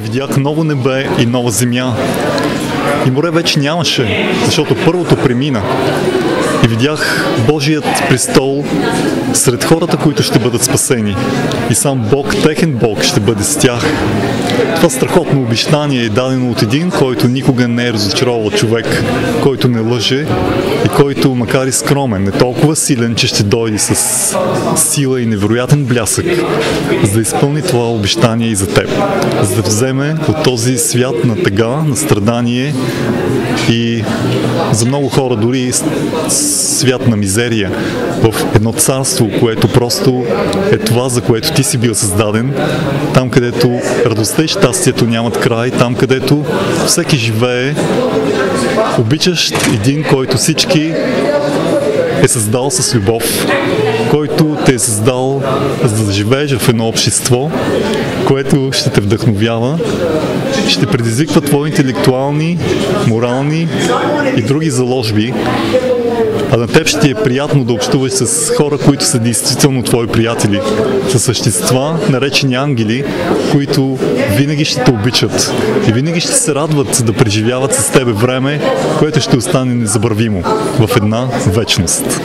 видях ново небе и нова земя. И море вече нямаше, защото първото премина. И видях Божият престол сред хората, които ще бъдат спасени. И сам Бог, техен Бог, ще бъде с тях. Това страхотно обещание е дадено от един, който никога не е разочаровал човек, който не лъже и който, макар и скромен, е толкова силен, че ще дойде с сила и невероятен блясък, за да изпълни това обещание и за теб. За да вземе от този свят на тъга, на страдание и за много хора дори свят на мизерия в едно царство, което просто е това, за което ти си бил създаден, там където радостта и щастието нямат край, там където всеки живее обичащ един, който всички е създал с любов, който те е създал за да живееш в едно общество, което ще те вдъхновява, ще предизвиква твои интелектуални, морални и други заложби, а на теб ще ти е приятно да общуваш с хора, които са действително твои приятели, с същества, наречени ангели, които винаги ще те обичат и винаги ще се радват да преживяват с тебе време, което ще остане незабравимо в една вечност.